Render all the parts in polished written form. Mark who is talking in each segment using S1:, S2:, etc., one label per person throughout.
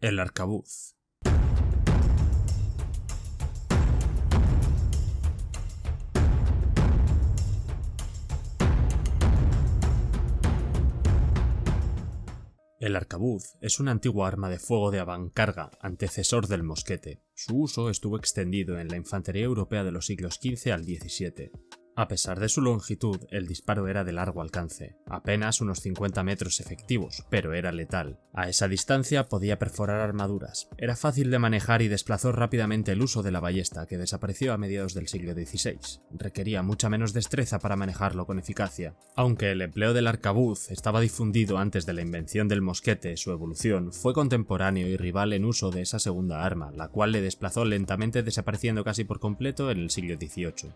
S1: El arcabuz. El arcabuz es una antigua arma de fuego de avancarga, antecesor del mosquete. Su uso estuvo extendido en la infantería europea de los siglos XV al XVII. A pesar de su longitud, el disparo era de largo alcance, apenas unos 50 metros efectivos, pero era letal. A esa distancia podía perforar armaduras. Era fácil de manejar y desplazó rápidamente el uso de la ballesta, que desapareció a mediados del siglo XVI. Requería mucha menos destreza para manejarlo con eficacia. Aunque el empleo del arcabuz estaba difundido antes de la invención del mosquete, su evolución fue contemporáneo y rival en uso de esa segunda arma, la cual le desplazó lentamente, desapareciendo casi por completo en el siglo XVIII.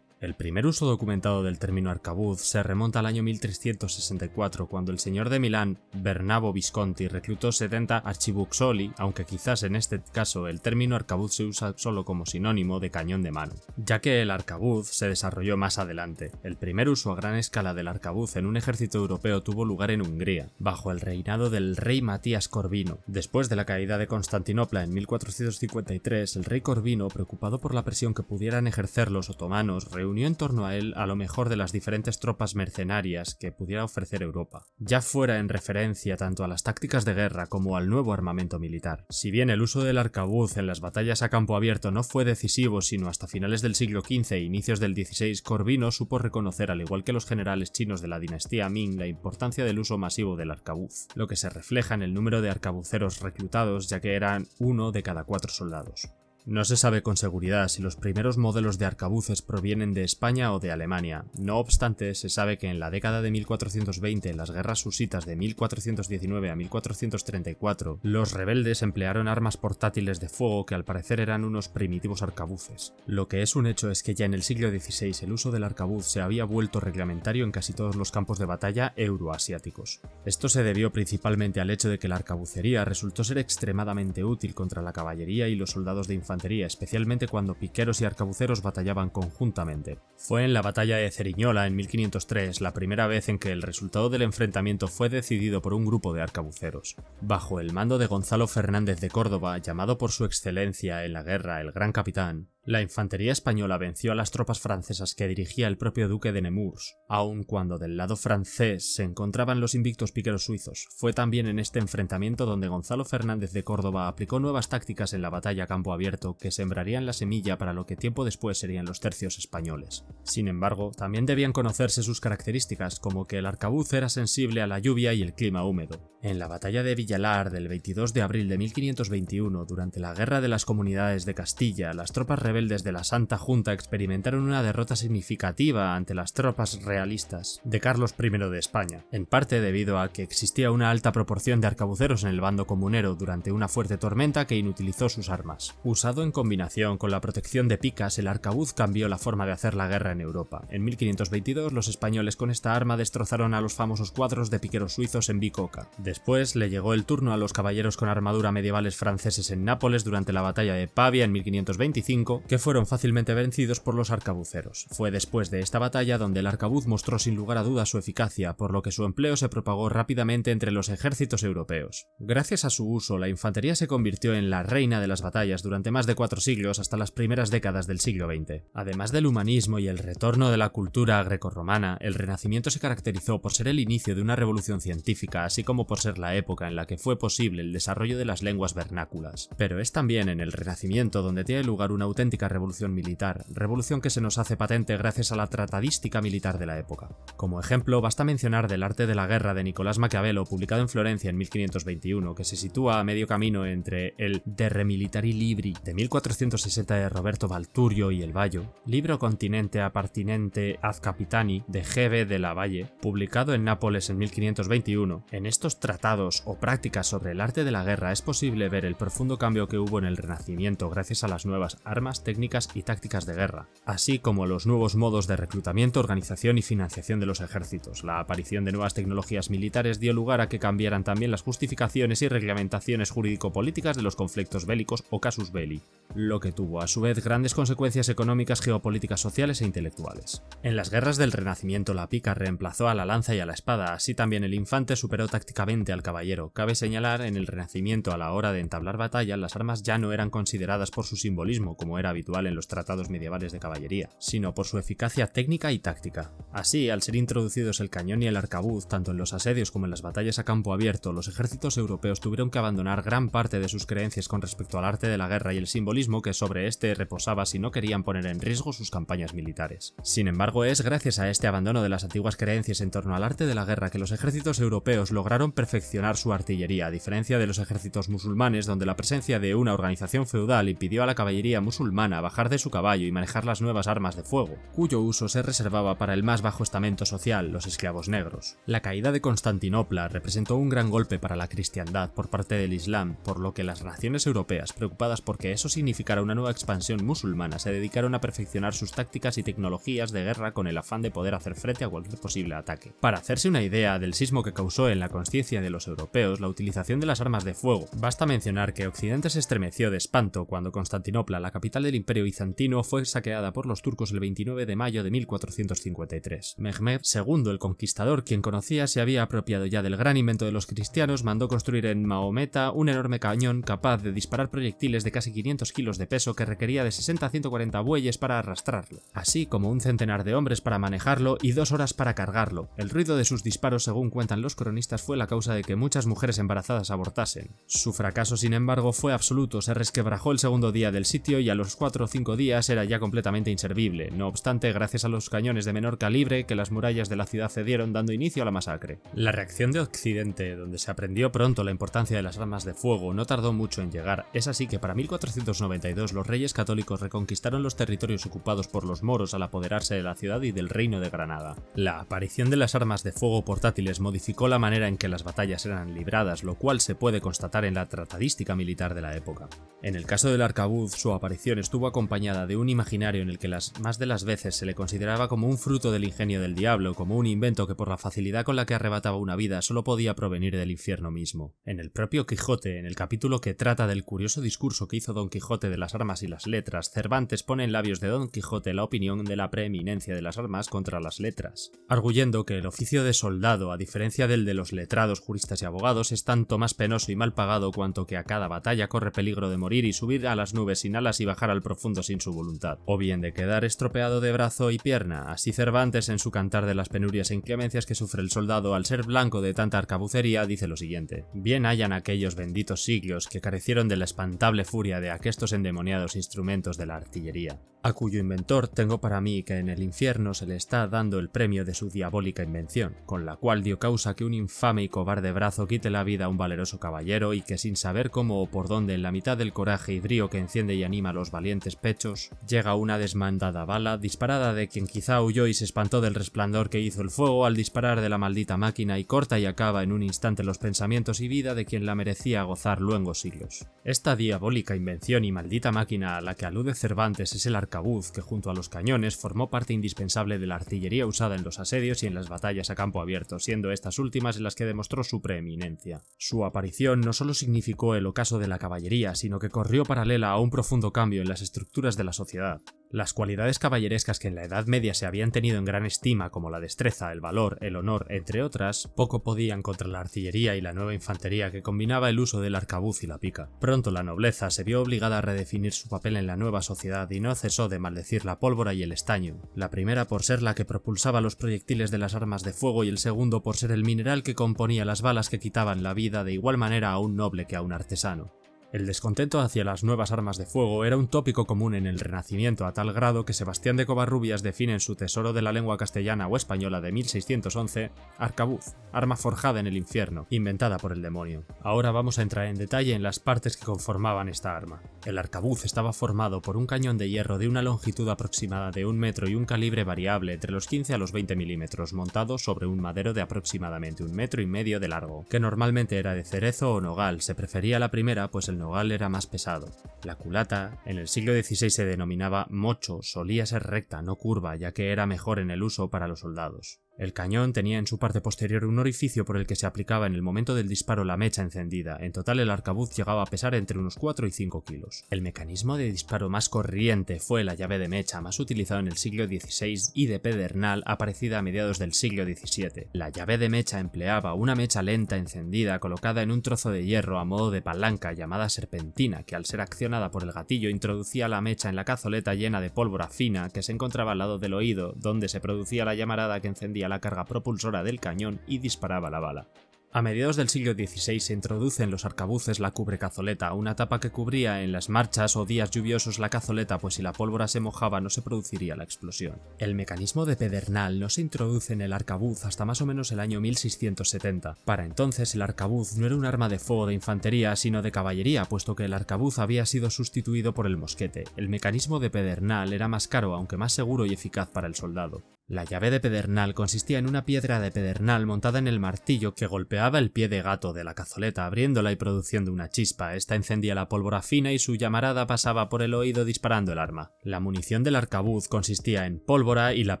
S1: El primer uso documentado del término arcabuz se remonta al año 1364, cuando el señor de Milán, Bernabo Visconti, reclutó 70 archibuxoli, aunque quizás en este caso el término arcabuz se usa solo como sinónimo de cañón de mano, ya que el arcabuz se desarrolló más adelante. El primer uso a gran escala del arcabuz en un ejército europeo tuvo lugar en Hungría, bajo el reinado del rey Matías Corvino. Después de la caída de Constantinopla en 1453, el rey Corvino, preocupado por la presión que pudieran ejercer los otomanos, reunió en torno a él a lo mejor de las diferentes tropas mercenarias que pudiera ofrecer Europa, ya fuera en referencia tanto a las tácticas de guerra como al nuevo armamento militar. Si bien el uso del arcabuz en las batallas a campo abierto no fue decisivo sino hasta finales del siglo XV e inicios del XVI, Corvino supo reconocer, al igual que los generales chinos de la dinastía Ming, la importancia del uso masivo del arcabuz, lo que se refleja en el número de arcabuceros reclutados, ya que eran 1 de cada 4 soldados. No se sabe con seguridad si los primeros modelos de arcabuces provienen de España o de Alemania. No obstante, se sabe que en la década de 1420, en las guerras husitas de 1419 a 1434, los rebeldes emplearon armas portátiles de fuego que al parecer eran unos primitivos arcabuces. Lo que es un hecho es que ya en el siglo XVI el uso del arcabuz se había vuelto reglamentario en casi todos los campos de batalla euroasiáticos. Esto se debió principalmente al hecho de que la arcabucería resultó ser extremadamente útil contra la caballería y los soldados de infantería, especialmente cuando piqueros y arcabuceros batallaban conjuntamente. Fue en la batalla de Ceriñola en 1503 la primera vez en que el resultado del enfrentamiento fue decidido por un grupo de arcabuceros. Bajo el mando de Gonzalo Fernández de Córdoba, llamado por su excelencia en la guerra el Gran Capitán, la infantería española venció a las tropas francesas que dirigía el propio duque de Nemours, aun cuando del lado francés se encontraban los invictos piqueros suizos. Fue también en este enfrentamiento donde Gonzalo Fernández de Córdoba aplicó nuevas tácticas en la batalla a campo abierto que sembrarían la semilla para lo que tiempo después serían los tercios españoles. Sin embargo, también debían conocerse sus características, como que el arcabuz era sensible a la lluvia y el clima húmedo. En la batalla de Villalar del 22 de abril de 1521, durante la Guerra de las Comunidades de Castilla, las tropas rebeldes de la Santa Junta experimentaron una derrota significativa ante las tropas realistas de Carlos I de España, en parte debido a que existía una alta proporción de arcabuceros en el bando comunero durante una fuerte tormenta que inutilizó sus armas. Usado en combinación con la protección de picas, el arcabuz cambió la forma de hacer la guerra en Europa. En 1522 los españoles con esta arma destrozaron a los famosos cuadros de piqueros suizos en Bicocca. Después le llegó el turno a los caballeros con armadura medievales franceses en Nápoles durante la batalla de Pavia en 1525, que fueron fácilmente vencidos por los arcabuceros. Fue después de esta batalla donde el arcabuz mostró sin lugar a dudas su eficacia, por lo que su empleo se propagó rápidamente entre los ejércitos europeos. Gracias a su uso, la infantería se convirtió en la reina de las batallas durante más de 4 siglos hasta las primeras décadas del siglo XX. Además del humanismo y el retorno de la cultura grecorromana, el Renacimiento se caracterizó por ser el inicio de una revolución científica, así como por ser la época en la que fue posible el desarrollo de las lenguas vernáculas. Pero es también en el Renacimiento donde tiene lugar una auténtica revolución militar, revolución que se nos hace patente gracias a la tratadística militar de la época. Como ejemplo, basta mencionar del Arte de la Guerra de Nicolás Maquiavelo, publicado en Florencia en 1521, que se sitúa a medio camino entre el De Re Militari Libri de 1460 de Roberto Valturio y el Bayo, Libro Continente Appartinente ad Capitani de G.B. de la Valle, publicado en Nápoles en 1521. En estos tratados o prácticas sobre el arte de la guerra es posible ver el profundo cambio que hubo en el Renacimiento gracias a las nuevas armas armas, técnicas y tácticas de guerra, así como los nuevos modos de reclutamiento, organización y financiación de los ejércitos. La aparición de nuevas tecnologías militares dio lugar a que cambiaran también las justificaciones y reglamentaciones jurídico-políticas de los conflictos bélicos o casus belli, lo que tuvo a su vez grandes consecuencias económicas, geopolíticas, sociales e intelectuales. En las guerras del Renacimiento la pica reemplazó a la lanza y a la espada, así también el infante superó tácticamente al caballero. Cabe señalar, en el Renacimiento a la hora de entablar batalla las armas ya no eran consideradas por su simbolismo, como era habitual en los tratados medievales de caballería, sino por su eficacia técnica y táctica. Así, al ser introducidos el cañón y el arcabuz, tanto en los asedios como en las batallas a campo abierto, los ejércitos europeos tuvieron que abandonar gran parte de sus creencias con respecto al arte de la guerra y el simbolismo que sobre este reposaba si no querían poner en riesgo sus campañas militares. Sin embargo, es gracias a este abandono de las antiguas creencias en torno al arte de la guerra que los ejércitos europeos lograron perfeccionar su artillería, a diferencia de los ejércitos musulmanes, donde la presencia de una organización feudal impidió a la caballería musulmana bajar de su caballo y manejar las nuevas armas de fuego, cuyo uso se reservaba para el más bajo estamento social, los esclavos negros. La caída de Constantinopla representó un gran golpe para la cristiandad por parte del Islam, por lo que las naciones europeas, preocupadas porque eso significara una nueva expansión musulmana, se dedicaron a perfeccionar sus tácticas y tecnologías de guerra con el afán de poder hacer frente a cualquier posible ataque. Para hacerse una idea del sismo que causó en la conciencia de los europeos la utilización de las armas de fuego, basta mencionar que Occidente se estremeció de espanto cuando Constantinopla, la capital del Imperio bizantino, fue saqueada por los turcos el 29 de mayo de 1453. Mehmed II, el conquistador, quien conocía se había apropiado ya del gran invento de los cristianos, mandó construir en Mahometa un enorme cañón capaz de disparar proyectiles de casi 500 kilos de peso que requería de 60 a 140 bueyes para arrastrarlo, así como un centenar de hombres para manejarlo y 2 horas para cargarlo. El ruido de sus disparos, según cuentan los cronistas, fue la causa de que muchas mujeres embarazadas abortasen. Su fracaso, sin embargo, fue absoluto, se resquebrajó el segundo día del sitio y a los 4 o 5 días era ya completamente inservible. No obstante, gracias a los cañones de menor calibre, que las murallas de la ciudad cedieron, dando inicio a la masacre. La reacción de Occidente, donde se aprendió pronto la importancia de las armas de fuego, no tardó mucho en llegar. Es así que para 1492 los reyes católicos reconquistaron los territorios ocupados por los moros al apoderarse de la ciudad y del reino de Granada. La aparición de las armas de fuego portátiles modificó la manera en que las batallas eran libradas, lo cual se puede constatar en la tratadística militar de la época. En el caso del arcabuz, su aparición estuvo acompañada de un imaginario en el que más de las veces se le consideraba como un fruto del ingenio del diablo, como un invento que por la facilidad con la que arrebataba una vida solo podía provenir del infierno mismo. En el propio Quijote, en el capítulo que trata del curioso discurso que hizo Don Quijote de las armas y las letras, Cervantes pone en labios de Don Quijote la opinión de la preeminencia de las armas contra las letras, arguyendo que el oficio de soldado, a diferencia del de los letrados, juristas y abogados, es tanto más penoso y mal pagado cuanto que a cada batalla corre peligro de morir y subir a las nubes sin alas y bajar al profundo sin su voluntad, o bien de quedar estropeado de brazo y pierna. Así Cervantes, en su Cantar de las penurias e inclemencias que sufre el soldado al ser blanco de tanta arcabucería, dice lo siguiente: bien hayan aquellos benditos siglos que carecieron de la espantable furia de aquestos endemoniados instrumentos de la artillería, a cuyo inventor tengo para mí que en el infierno se le está dando el premio de su diabólica invención, con la cual dio causa que un infame y cobarde brazo quite la vida a un valeroso caballero y que sin saber cómo o por dónde en la mitad del coraje y brío que enciende y anima los valientes pechos, llega una desmandada bala, disparada de quien quizá huyó y se espantó del resplandor que hizo el fuego al disparar de la maldita máquina y corta y acaba en un instante los pensamientos y vida de quien la merecía gozar luengos siglos. Esta diabólica invención y maldita máquina a la que alude Cervantes es el arcabuz, que junto a los cañones formó parte indispensable de la artillería usada en los asedios y en las batallas a campo abierto, siendo estas últimas en las que demostró su preeminencia. Su aparición no solo significó el ocaso de la caballería, sino que corrió paralela a un profundo cambio en las estructuras de la sociedad. Las cualidades caballerescas que en la Edad Media se habían tenido en gran estima, como la destreza, el valor, el honor, entre otras, poco podían contra la artillería y la nueva infantería que combinaba el uso del arcabuz y la pica. Pronto la nobleza se vio obligada a redefinir su papel en la nueva sociedad y no cesó de maldecir la pólvora y el estaño, la primera por ser la que propulsaba los proyectiles de las armas de fuego y el segundo por ser el mineral que componía las balas que quitaban la vida de igual manera a un noble que a un artesano. El descontento hacia las nuevas armas de fuego era un tópico común en el Renacimiento, a tal grado que Sebastián de Covarrubias define en su Tesoro de la lengua castellana o española de 1611 arcabuz, arma forjada en el infierno, inventada por el demonio. Ahora vamos a entrar en detalle en las partes que conformaban esta arma. El arcabuz estaba formado por un cañón de hierro de una longitud aproximada de 1 metro y un calibre variable entre los 15 a los 20 milímetros, montado sobre un madero de aproximadamente 1,5 metros de largo, que normalmente era de cerezo o nogal. Se prefería la primera, pues el nogal era más pesado. La culata, en el siglo XVI se denominaba mocho, solía ser recta, no curva, ya que era mejor en el uso para los soldados. El cañón tenía en su parte posterior un orificio por el que se aplicaba en el momento del disparo la mecha encendida. En total el arcabuz llegaba a pesar entre unos 4 y 5 kilos. El mecanismo de disparo más corriente fue la llave de mecha, más utilizado en el siglo XVI y de pedernal, aparecida a mediados del siglo XVII. La llave de mecha empleaba una mecha lenta encendida colocada en un trozo de hierro a modo de palanca llamada serpentina, que al ser accionada por el gatillo introducía la mecha en la cazoleta llena de pólvora fina que se encontraba al lado del oído, donde se producía la llamarada que encendía la carga propulsora del cañón y disparaba la bala. A mediados del siglo XVI se introduce en los arcabuces la cubrecazoleta, una tapa que cubría en las marchas o días lluviosos la cazoleta, pues si la pólvora se mojaba no se produciría la explosión. El mecanismo de pedernal no se introduce en el arcabuz hasta más o menos el año 1670. Para entonces el arcabuz no era un arma de fuego de infantería sino de caballería, puesto que el arcabuz había sido sustituido por el mosquete. El mecanismo de pedernal era más caro, aunque más seguro y eficaz para el soldado. La llave de pedernal consistía en una piedra de pedernal montada en el martillo que golpeaba el pie de gato de la cazoleta, abriéndola y produciendo una chispa. Esta encendía la pólvora fina y su llamarada pasaba por el oído disparando el arma. La munición del arcabuz consistía en pólvora y la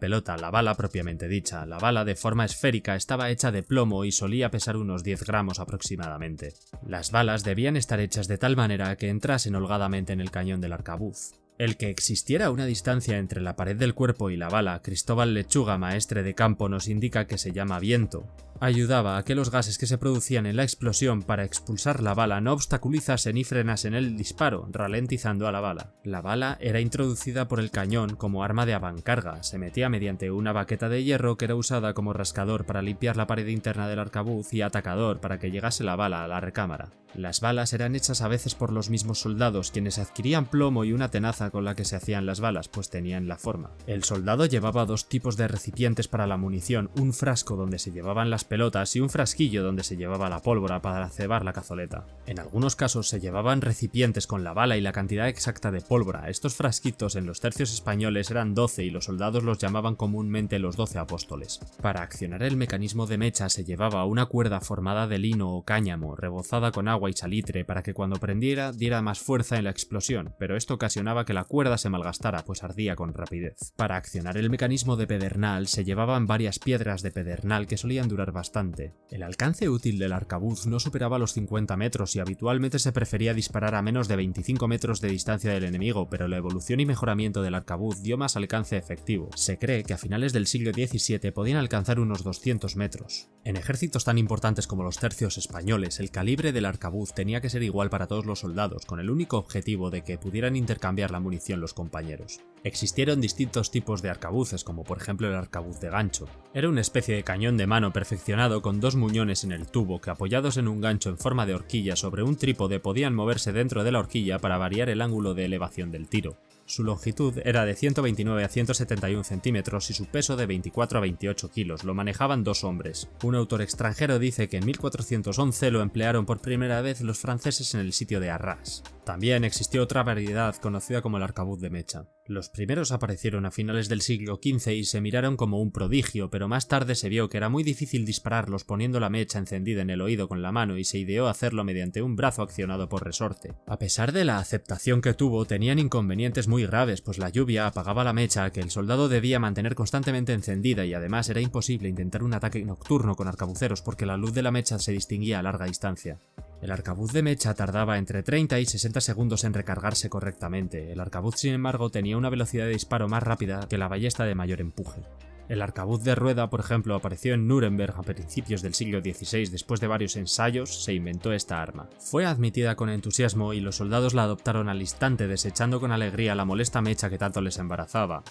S1: pelota, la bala propiamente dicha. La bala, de forma esférica, estaba hecha de plomo y solía pesar unos 10 gramos aproximadamente. Las balas debían estar hechas de tal manera que entrasen holgadamente en el cañón del arcabuz. El que existiera una distancia entre la pared del cuerpo y la bala, Cristóbal Lechuga, maestre de campo, nos indica que se llama viento. Ayudaba a que los gases que se producían en la explosión para expulsar la bala no obstaculizasen ni frenasen el disparo, ralentizando a la bala. La bala era introducida por el cañón como arma de avancarga, se metía mediante una baqueta de hierro que era usada como rascador para limpiar la pared interna del arcabuz y atacador para que llegase la bala a la recámara. Las balas eran hechas a veces por los mismos soldados, quienes adquirían plomo y una tenaza con la que se hacían las balas, pues tenían la forma. El soldado llevaba dos tipos de recipientes para la munición, un frasco donde se llevaban las pelotas y un frasquillo donde se llevaba la pólvora para cebar la cazoleta. En algunos casos se llevaban recipientes con la bala y la cantidad exacta de pólvora. Estos frasquitos en los tercios españoles eran 12 y los soldados los llamaban comúnmente los 12 apóstoles. Para accionar el mecanismo de mecha se llevaba una cuerda formada de lino o cáñamo, rebozada con agua y salitre para que cuando prendiera diera más fuerza en la explosión, pero esto ocasionaba que la cuerda se malgastara, pues ardía con rapidez. Para accionar el mecanismo de pedernal se llevaban varias piedras de pedernal que solían durar bastante. El alcance útil del arcabuz no superaba los 50 metros y habitualmente se prefería disparar a menos de 25 metros de distancia del enemigo, pero la evolución y mejoramiento del arcabuz dio más alcance efectivo. Se cree que a finales del siglo XVII podían alcanzar unos 200 metros. En ejércitos tan importantes como los tercios españoles, el calibre del arcabuz tenía que ser igual para todos los soldados, con el único objetivo de que pudieran intercambiar la munición los compañeros. Existieron distintos tipos de arcabuces, como por ejemplo el arcabuz de gancho. Era una especie de cañón de mano perfeccionado con dos muñones en el tubo que, apoyados en un gancho en forma de horquilla sobre un trípode, podían moverse dentro de la horquilla para variar el ángulo de elevación del tiro. Su longitud era de 129 a 171 centímetros y su peso de 24 a 28 kilos. Lo manejaban dos hombres. Un autor extranjero dice que en 1411 lo emplearon por primera vez los franceses en el sitio de Arras. También existió otra variedad conocida como el arcabuz de mecha. Los primeros aparecieron a finales del siglo XV y se miraron como un prodigio, pero más tarde se vio que era muy difícil dispararlos poniendo la mecha encendida en el oído con la mano y se ideó hacerlo mediante un brazo accionado por resorte. A pesar de la aceptación que tuvo, tenían inconvenientes muy graves, pues la lluvia apagaba la mecha que el soldado debía mantener constantemente encendida y además era imposible intentar un ataque nocturno con arcabuceros porque la luz de la mecha se distinguía a larga distancia. El arcabuz de mecha tardaba entre 30 y 60 segundos en recargarse correctamente. El arcabuz, sin embargo, tenía una velocidad de disparo más rápida que la ballesta de mayor empuje. El arcabuz de rueda, por ejemplo, apareció en Nuremberg a principios del siglo XVI. Después de varios ensayos, se inventó esta arma. Fue admitida con entusiasmo y los soldados la adoptaron al instante, desechando con alegría la molesta mecha que tanto les embarazaba.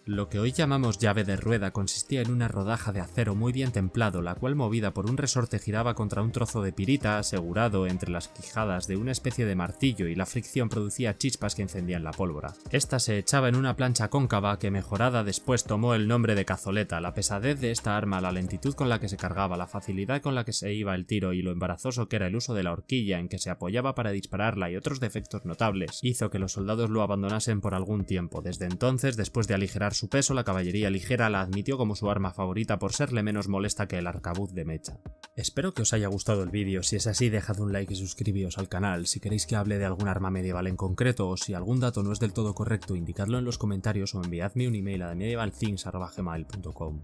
S1: Lo que hoy llamamos llave de rueda consistía en una rodaja de acero muy bien templado, la cual movida por un resorte giraba contra un trozo de pirita asegurado entre las quijadas de una especie de martillo y la fricción producía chispas que encendían la pólvora. Esta se echaba en una plancha cóncava que, mejorada después, tomó el nombre de cazoleta. La pesadez de esta arma, la lentitud con la que se cargaba, la facilidad con la que se iba el tiro y lo embarazoso que era el uso de la horquilla en que se apoyaba para dispararla y otros defectos notables, hizo que los soldados lo abandonasen por algún tiempo. Desde entonces, después de aligerar considerar su peso, la caballería ligera la admitió como su arma favorita por serle menos molesta que el arcabuz de mecha. Espero que os haya gustado el vídeo, si es así dejad un like y suscribíos al canal. Si queréis que hable de algún arma medieval en concreto o si algún dato no es del todo correcto, indicadlo en los comentarios o enviadme un email a medievalthings@gmail.com.